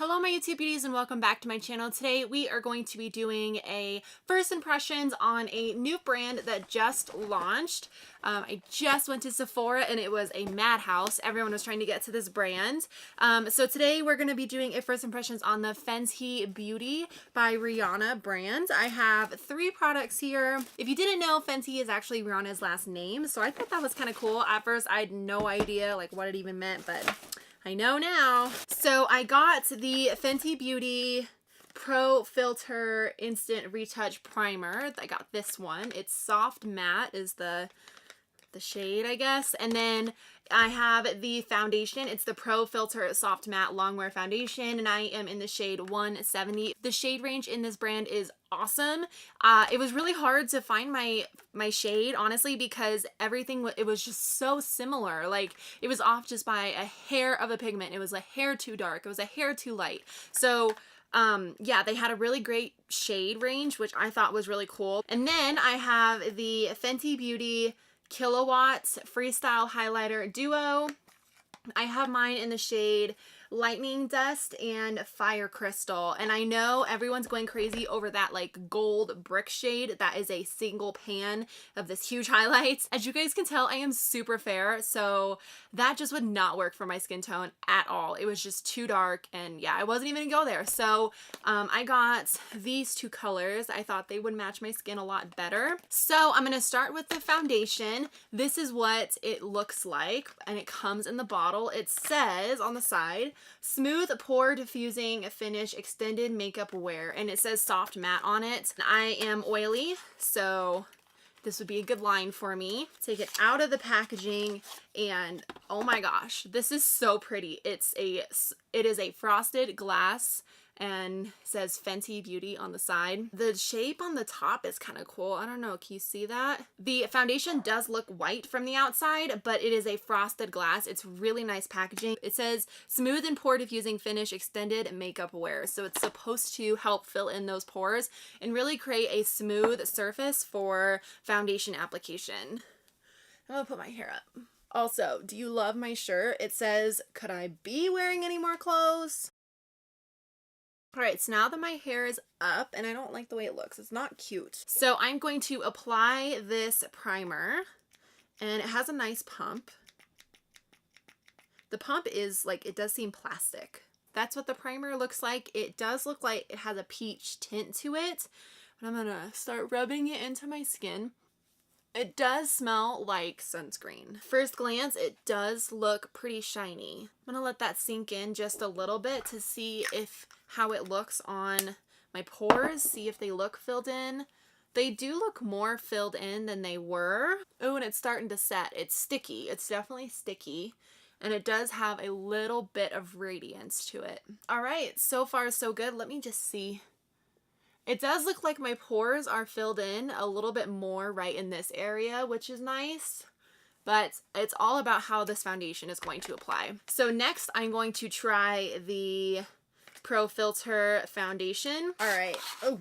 Hello my YouTube beauties and welcome back to my channel. Today we are going to be doing a first impressions on a new brand that just launched. I just went to Sephora and it was a madhouse. Everyone was trying to get to this brand. So today we're going to be doing a first impressions on the Fenty Beauty by Rihanna brand. I have 3 products here. If you didn't know, Fenty is actually Rihanna's last name, so I thought that was kind of cool. At first I had no idea like what it even meant, but I know now. So I got the Fenty Beauty Pro Filt'r Instant Retouch Primer. I got this one. It's Soft Matte is the shade, I guess. And then I have the foundation. It's the Pro Filt'r Soft Matte Longwear Foundation, and I am in the shade 170. The shade range in this brand is awesome. It was really hard to find my shade, honestly, because everything, it was just so similar. Like, it was off just by a hair of a pigment. It was a hair too dark. It was a hair too light. So yeah, they had a really great shade range, which I thought was really cool. And then I have the Fenty Beauty Killawatt Freestyle Highlighter Duo. I have mine in the shade Lightning Dust and Fire Crystal, and I know everyone's going crazy over that like gold brick shade. That is a single pan of this huge highlight. As you guys can tell, I am super fair, so that just would not work for my skin tone at all. It was just too dark, and yeah, I wasn't even gonna go there. So I got these 2 colors. I thought they would match my skin a lot better. So I'm gonna start with the foundation. This is what it looks like, and it comes in the bottle. It says on the side, smooth pore diffusing finish extended makeup wear, and it says soft matte on it. I am oily, so this would be a good line for me. Take it out of the packaging, and oh my gosh, this is so pretty. It is a frosted glass and says Fenty Beauty on the side. The shape on the top is kind of cool. I don't know, can you see that? The foundation does look white from the outside, but it is a frosted glass. It's really nice packaging. It says smooth and pore diffusing finish extended makeup wear. So it's supposed to help fill in those pores and really create a smooth surface for foundation application. I'm gonna put my hair up. Also, do you love my shirt? It says, could I be wearing any more clothes? Alright, so now that my hair is up, and I don't like the way it looks, it's not cute. So I'm going to apply this primer, and it has a nice pump. The pump is like, it does seem plastic. That's what the primer looks like. It does look like it has a peach tint to it, but I'm gonna start rubbing it into my skin. It does smell like sunscreen. First glance, it does look pretty shiny. I'm gonna let that sink in just a little bit to see how it looks on my pores, see if they look filled in. They do look more filled in than they were. Oh, and it's starting to set. It's sticky. It's definitely sticky. And it does have a little bit of radiance to it. All right, so far so good. Let me just see. It does look like my pores are filled in a little bit more right in this area, which is nice. But it's all about how this foundation is going to apply. So next, I'm going to try the Pro Filt'r foundation. All right. Oh,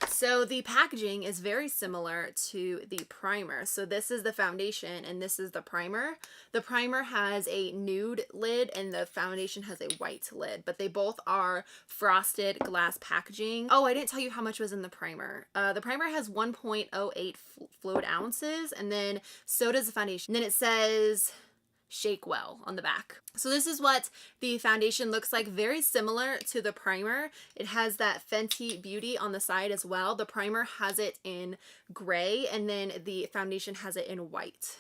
so the packaging is very similar to the primer. So this is the foundation and this is the primer. The primer has a nude lid and the foundation has a white lid, but they both are frosted glass packaging. Oh, I didn't tell you how much was in the primer. The primer has 1.08 fluid ounces, and then so does the foundation. And then it says shake well on the back. So this is what the foundation looks like, very similar to the primer. It has that Fenty Beauty on the side as well. The primer has it in gray, and then the foundation has it in white.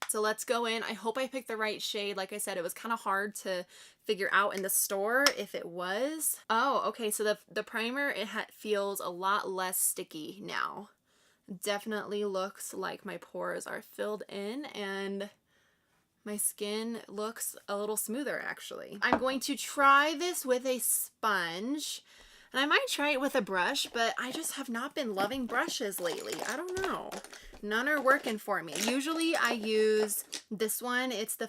So let's go in. I hope I picked the right shade. Like I said, it was kind of hard to figure out in the store if it was. Oh, okay, so the primer, it feels a lot less sticky now. Definitely looks like my pores are filled in, and my skin looks a little smoother, actually. I'm going to try this with a sponge, and I might try it with a brush, but I just have not been loving brushes lately. I don't know. None are working for me. Usually I use this one. It's the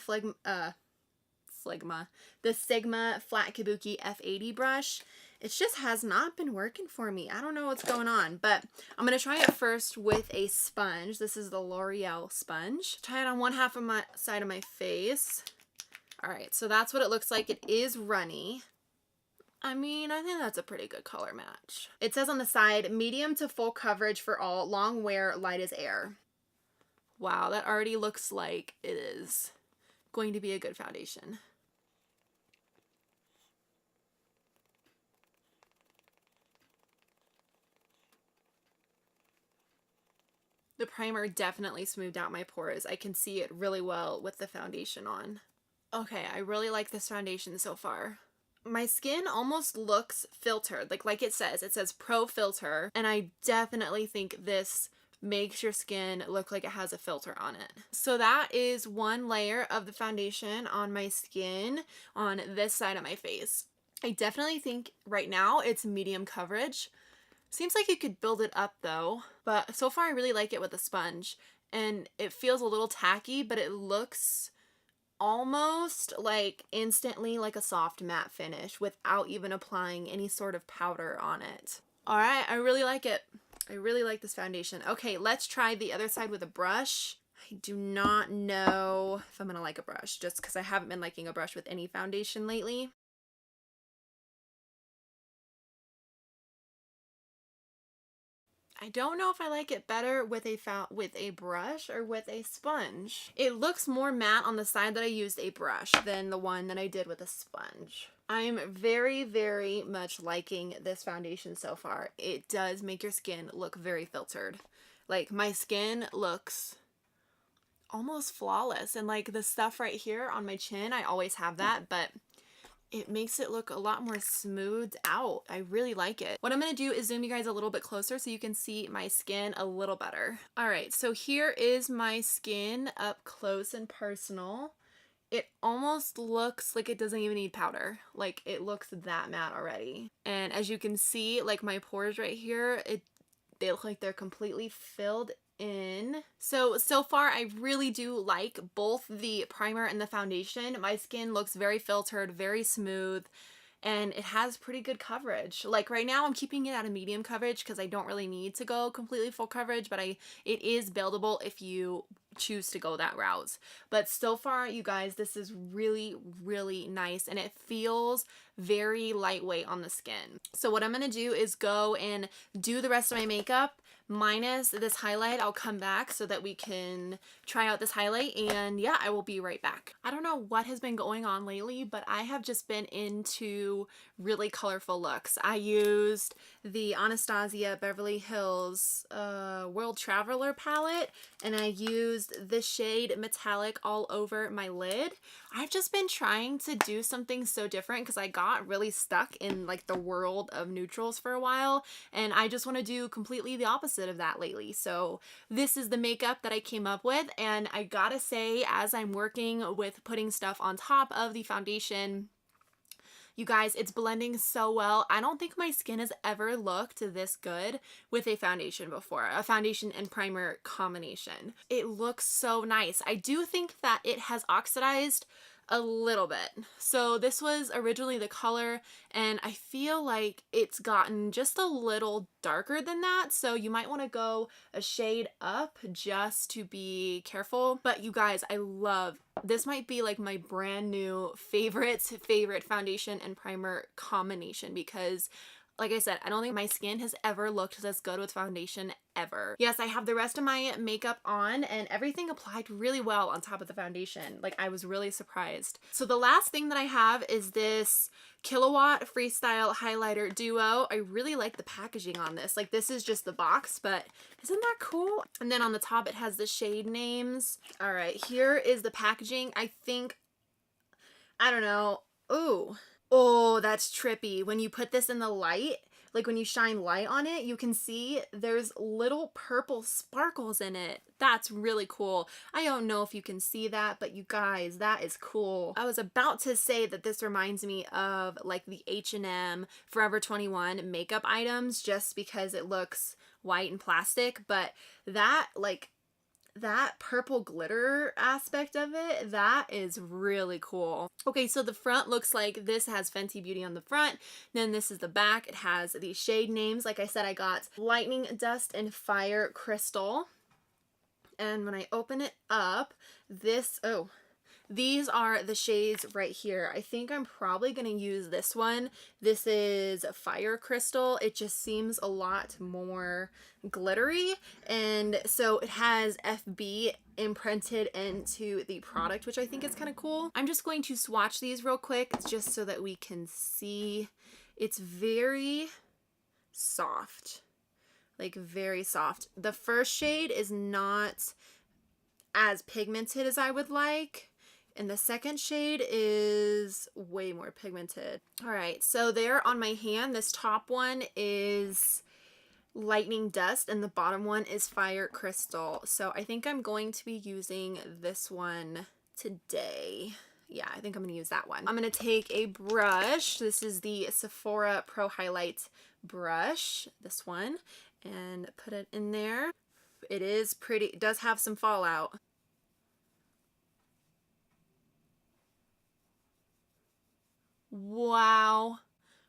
Sigma Flat Kabuki F80 brush. It just has not been working for me. I don't know what's going on, but I'm going to try it first with a sponge. This is the L'Oreal sponge. Try it on one half of my side of my face. All right, so that's what it looks like. It is runny. I mean, I think that's a pretty good color match. It says on the side, medium to full coverage for all, long wear, light as air. Wow, that already looks like it is going to be a good foundation. The primer definitely smoothed out my pores. I can see it really well with the foundation on. Okay, I really like this foundation so far. My skin almost looks filtered, like it says Pro Filt'r, and I definitely think this makes your skin look like it has a filter on it. So that is one layer of the foundation on my skin on this side of my face. I definitely think right now it's medium coverage. Seems like you could build it up though, but so far I really like it with a sponge, and it feels a little tacky, but it looks almost like instantly like a soft matte finish without even applying any sort of powder on it. All right, I really like it. I really like this foundation. Okay, let's try the other side with a brush. I do not know if I'm gonna like a brush just because I haven't been liking a brush with any foundation lately. I don't know if I like it better with a brush or with a sponge. It looks more matte on the side that I used a brush than the one that I did with a sponge. I'm very, very much liking this foundation so far. It does make your skin look very filtered. Like, my skin looks almost flawless, and like the stuff right here on my chin, I always have that, but it makes it look a lot more smoothed out. I really like it. What I'm gonna do is zoom you guys a little bit closer so you can see my skin a little better. All right, so here is my skin up close and personal. It almost looks like it doesn't even need powder. Like, it looks that matte already. And as you can see, like my pores right here, they look like they're completely filled in. So far I really do like both the primer and the foundation. My skin looks very filtered, very smooth, and it has pretty good coverage. Like right now I'm keeping it at a medium coverage because I don't really need to go completely full coverage, but it is buildable if you choose to go that route. But so far, you guys, this is really, really nice, and it feels very lightweight on the skin. So what I'm gonna do is go and do the rest of my makeup minus this highlight. I'll come back so that we can try out this highlight, and yeah, I will be right back. I don't know what has been going on lately, but I have just been into really colorful looks. I used the Anastasia Beverly Hills World Traveler palette, and I used the shade Metallic all over my lid. I've just been trying to do something so different because I got really stuck in like the world of neutrals for a while, and I just want to do completely the opposite of that lately. So this is the makeup that I came up with, and I gotta say, as I'm working with putting stuff on top of the foundation, you guys, it's blending so well. I don't think my skin has ever looked this good with a foundation before, a foundation and primer combination. It looks so nice. I do think that it has oxidized a little bit. So this was originally the color, and I feel like it's gotten just a little darker than that. So you might want to go a shade up just to be careful. But you guys, I love, this might be like my brand new favorite foundation and primer combination because, like I said, I don't think my skin has ever looked this good with foundation ever. Yes, I have the rest of my makeup on, and everything applied really well on top of the foundation. Like, I was really surprised. So the last thing that I have is this Killawatt Freestyle Highlighter Duo. I really like the packaging on this. Like, this is just the box, but isn't that cool? And then on the top it has the shade names. All right, here is the packaging. I think, I don't know. Ooh. Oh, that's trippy. When you put this in the light, like when you shine light on it, you can see there's little purple sparkles in it. That's really cool. I don't know if you can see that, but you guys, that is cool. I was about to say that this reminds me of like the H&M Forever 21 makeup items just because it looks white and plastic, but that, like, that purple glitter aspect of it, that is really cool. Okay, so the front looks like this. Has Fenty Beauty on the front. Then this is the back. It has these shade names. Like I said, I got Lightning, Dust, and Fire Crystal. And when I open it up, this, oh, These are the shades right here. I think I'm probably going to use this one. This is Fire Crystal. It just seems a lot more glittery, and so it has FB imprinted into the product, which I think is kind of cool. I'm just going to swatch these real quick just so that we can see. It's very soft, like very soft. The first shade is not as pigmented as I would like, and the second shade is way more pigmented. All right, so there on my hand, this top one is Lightning Dust and the bottom one is Fire Crystal. So I think I'm going to be using this one today. Yeah, I think I'm going to use that one. I'm going to take a brush. This is the Sephora Pro Highlight brush, this one, and put it in there. It is pretty, it does have some fallout. Wow,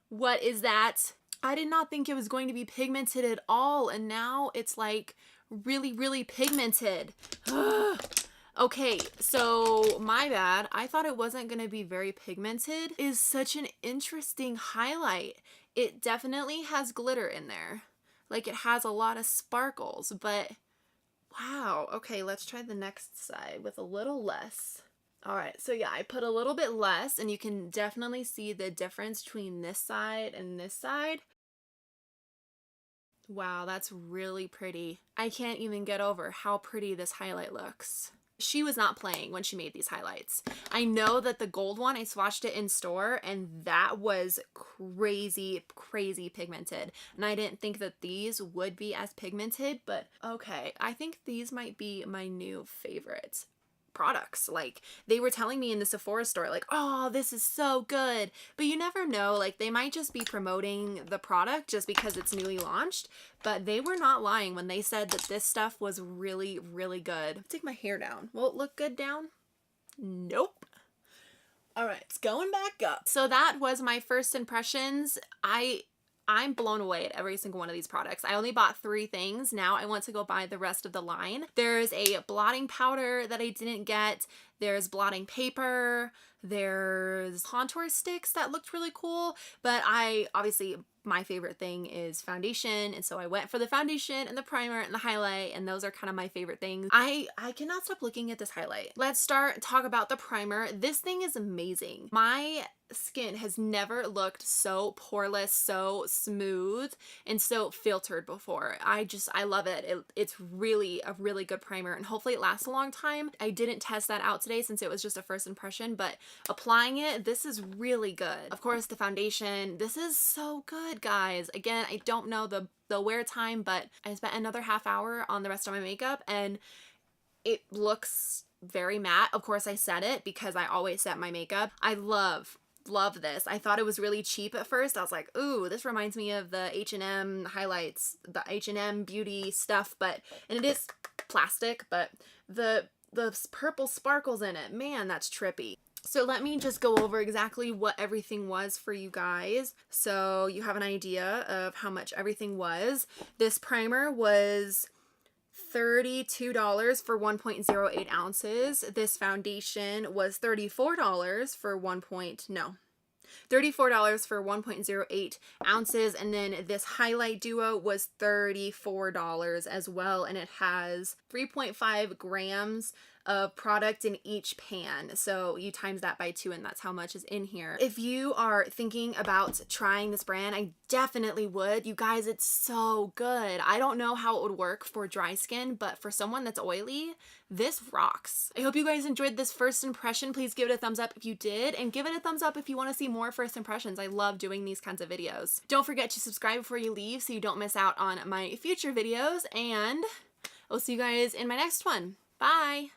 what is that? I did not think it was going to be pigmented at all, and now it's like really, really pigmented. Okay, so my bad. I thought it wasn't going to be very pigmented. It is such an interesting highlight. It definitely has glitter in there. Like, it has a lot of sparkles, but wow. Okay, let's try the next side with a little less. All right, so yeah, I put a little bit less, and you can definitely see the difference between this side and this side. Wow, that's really pretty. I can't even get over how pretty this highlight looks. She was not playing when she made these highlights. I know that the gold one, I swatched it in store, and that was crazy, crazy pigmented. And I didn't think that these would be as pigmented, but okay, I think these might be my new favorites products. Like, they were telling me in the Sephora store, like, oh, this is so good, but you never know, like, they might just be promoting the product just because it's newly launched, but they were not lying when they said that this stuff was really, really good. Take my hair down. Will it look good down? Nope. All right, it's going back up. So that was my first impressions. I'm blown away at every single one of these products. I only bought 3 things. Now I want to go buy the rest of the line. There's a blotting powder that I didn't get. There's blotting paper. There's contour sticks that looked really cool. But obviously, my favorite thing is foundation, and so I went for the foundation and the primer and the highlight, and those are kind of my favorite things. I cannot stop looking at this highlight. Let's talk about the primer. This thing is amazing. My skin has never looked so poreless, so smooth, and so filtered before. I love it. It's really a really good primer, and hopefully it lasts a long time. I didn't test that out today since it was just a first impression, but applying it, this is really good. Of course, the foundation, this is so good, guys. Again, I don't know the wear time, but I spent another half hour on the rest of my makeup, and it looks very matte. Of course, I set it because I always set my makeup. I love this. I thought it was really cheap at first. I was like, ooh, this reminds me of the H&M highlights, the H&M beauty stuff, and it is plastic, but the purple sparkles in it, man, that's trippy. So let me just go over exactly what everything was for you guys, so you have an idea of how much everything was. This primer was $32 for 1.08 ounces. This foundation was $34 for 1.08 ounces, and then this highlight duo was $34 as well, and it has 3.5 grams of product in each pan, so you times that by 2 and that's how much is in here. If you are thinking about trying this brand, I definitely would. You guys, it's so good. I don't know how it would work for dry skin, but for someone that's oily, this rocks. I hope you guys enjoyed this first impression. Please give it a thumbs up if you did, and give it a thumbs up if you want to see more first impressions. I love doing these kinds of videos. Don't forget to subscribe before you leave so you don't miss out on my future videos, and I'll see you guys in my next one. Bye!